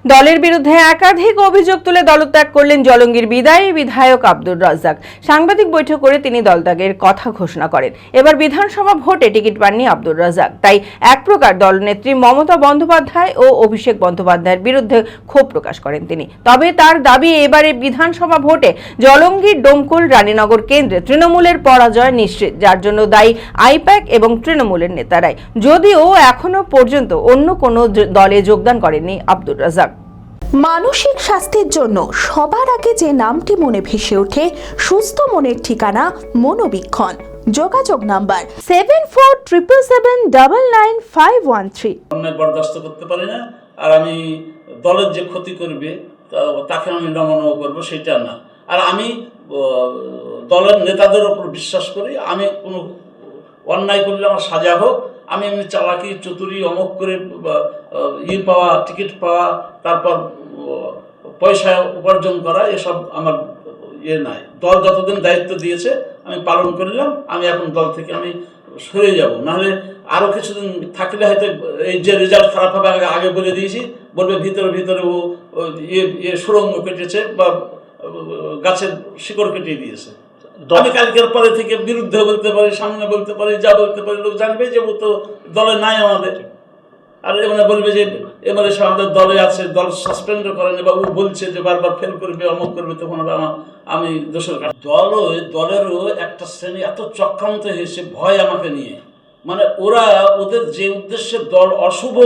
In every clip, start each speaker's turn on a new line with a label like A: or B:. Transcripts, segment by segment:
A: দলের বিরুদ্ধে একাধিক অভিযোগ তুলে দলত্যাগ করলেন জলঙ্গির বিদায়ী বিধায়ক আব্দুর রাজ্জাক। সাংবাদিক বৈঠক করে তিনি দলত্যাগের কথা ঘোষণা করেন। এবার বিধানসভা ভোটে টিকিট পাননি আব্দুর রাজ্জাক, তাই এক প্রকার দলনেত্রী মমতা বন্দ্যোপাধ্যায় ও অভিষেক বন্দ্যোপাধ্যায়ের বিরুদ্ধে ক্ষোভ প্রকাশ করেন তিনি। তবে তার দাবি, এবারে বিধানসভা ভোটে জলঙ্গির ডোমকল রানীনগর কেন্দ্রে তৃণমূলের পরাজয় নিশ্চিত, যার জন্য দায়ী আইপ্যাক এবং তৃণমূলের নেতারাই, যদিও এখনো পর্যন্ত অন্য কোনো দলে যোগদান করেননি আব্দুর রাজ্জাক।
B: মানসিক স্বাস্থ্যের জন্য সবার আগে যে নামটি মনে ভেসে ওঠে, সুস্থ মনের ঠিকানা মনোবীক্ষণ। যোগাযোগ নাম্বার 7477799513।
C: অন্যায় বরদাস্ত করতে পারি না, আর আমি দলের যে ক্ষতি করবে তাকে আমি নমনীয় করবো সেটা না। আর আমি দলের নেতাদের ওপর বিশ্বাস করি। আমি কোনো অন্যায় করলে আমার সাজা হোক, আমি এমনি চালাকি চতুরি অমুক করে পাওয়া, টিকিট পাওয়া, তারপর পয়সা উপার্জন করা, এসব আমার নাই। দল যতদিন দায়িত্ব দিয়েছে আমি পালন করলাম। আমি এখন দল থেকে আমি সরে যাব, নাহলে আরও কিছুদিন থাকলে হয়তো এই যে রেজাল্ট খারাপ হবে আগে বলে দিয়েছি, বলবে ভিতরে ভিতরে ও সুড়ঙ্গ কেটেছে বা গাছের শিকড় কেটে দিয়েছে। আমি কালকের পরে থেকে বিরুদ্ধে বলতে পারি, সামনে বলতে পারি, যা বলতে পারি, লোক জানবে যে ও তো দলে নাই আমাদের। আর এমনি বলবে যে এমএলএ সাহেব আমাদের দলে আছে, দল সাসপেন্ডও করেনি, বা ও বলছে যে বারবার ফেল করবে, অমুক করবে, তখন আমি দোষের কাজ। দলেরও একটা শ্রেণী এত চক্রান্ত হয়েছে ভয় আমাকে নিয়ে, মানে ওরা ওদের যে উদ্দেশ্যে দল অশুভ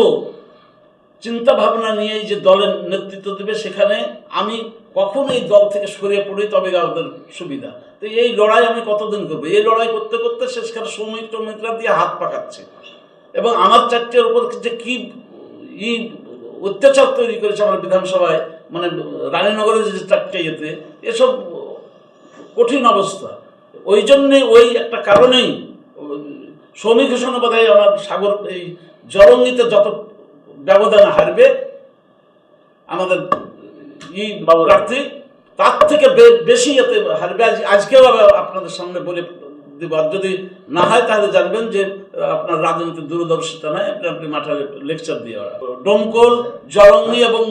C: চিন্তা ভাবনা নিয়ে যে দলের নেতৃত্ব দেবে, সেখানে আমি কখন এই দল থেকে সরিয়ে পড়ি তবে আমাদের সুবিধা। তো এই লড়াই আমি কতদিন করবো? এই লড়াই করতে করতে শেষকালে শ্রমিকরা দিয়ে হাত পাকাচ্ছে, এবং আমার চারটের উপর যে কি অত্যাচার তৈরি করেছে আমার বিধানসভায়, মানে রানীনগরে যে চারটে ইয়েতে, এসব কঠিন অবস্থা। ওই জন্যে ওই একটা কারণেই শ্রমিক ঘোষণা বোধহয় আমার সাগর এই জলঙ্গিতে যত ব্যবধান হারবে আমাদের প্রার্থী, তার থেকে বেশি এতে হারবে। আজকেও আপনাদের সামনে বলে দেব, যদি না হয় তাহলে জানবেন যে আপনার রাজনীতির দূরদর্শিতা নাই, আপনি মাঠে লেকচার দিয়ে। ডোমকল, জলঙ্গি এবং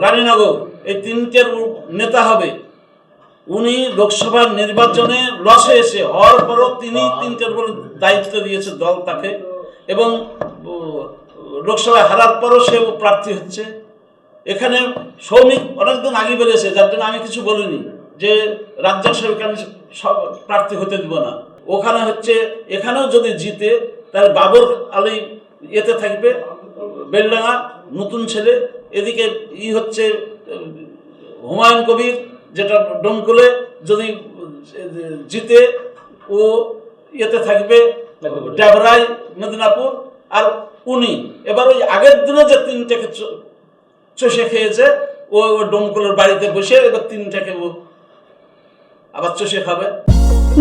C: রানীনগর, এই তিনটের নেতা হবে। উনি লোকসভার নির্বাচনে লসে এসে হওয়ার পরও তিনি তিনটের উপর দায়িত্ব দিয়েছে দল তাকে, এবং লোকসভায় হারার পরও সে প্রার্থী হচ্ছে। এখানে শ্রমিক অনেকদিন আগে বেরিয়েছে, যার জন্য আমি কিছু বলিনি যে রাজ্য সেবক আমি প্রার্থী হতে দিব না। ওখানে হচ্ছে, এখানেও যদি জিতে তাহলে বাবর আলী এতে থাকবে, বেলডাঙ্গা নতুন ছেলে। এদিকে হচ্ছে হুমায়ুন কবির, যেটা ডোমকলে যদি জিতে ও এতে থাকবে ডেবরাই মেদিনীপুর। আর উনি এবার ওই আগের দিনে যে তিনটাকে চষে খেয়েছে, ও ডোমকলের বাড়িতে বসে এবার তিনটাকে ও আবার চষে খাবে।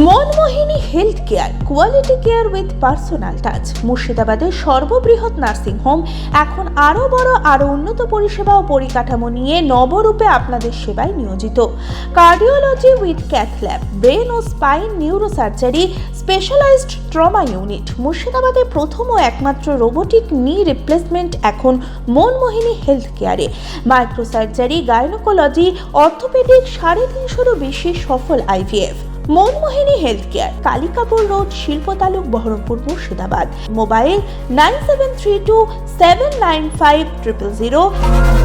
B: Manmohini health care, quality care with personal touch. মুর্শিদাবাদের সর্ববৃহৎ নার্সিং হোম এখন আরও বড়, আরও উন্নত পরিষেবা ও পরিকাঠামো নিয়ে নবরূপে আপনাদের সেবায় নিয়োজিত। Cardiology with cath lab, brain ও spine neurosurgery, specialized trauma unit. মুর্শিদাবাদের প্রথম ও একমাত্র রোবোটিক নি রিপ্লেসমেন্ট এখন মনমোহিনী হেলথ কেয়ারে। মাইক্রোসার্জারি, গাইনোকোলজি, অর্থোপেডিক, 350-এরও বেশি সফল IVF। Monmohini health care, Kalikapur road, শিল্প তালুক, বহরমপুর, মুর্শিদাবাদ। মোবাইল 9732795000।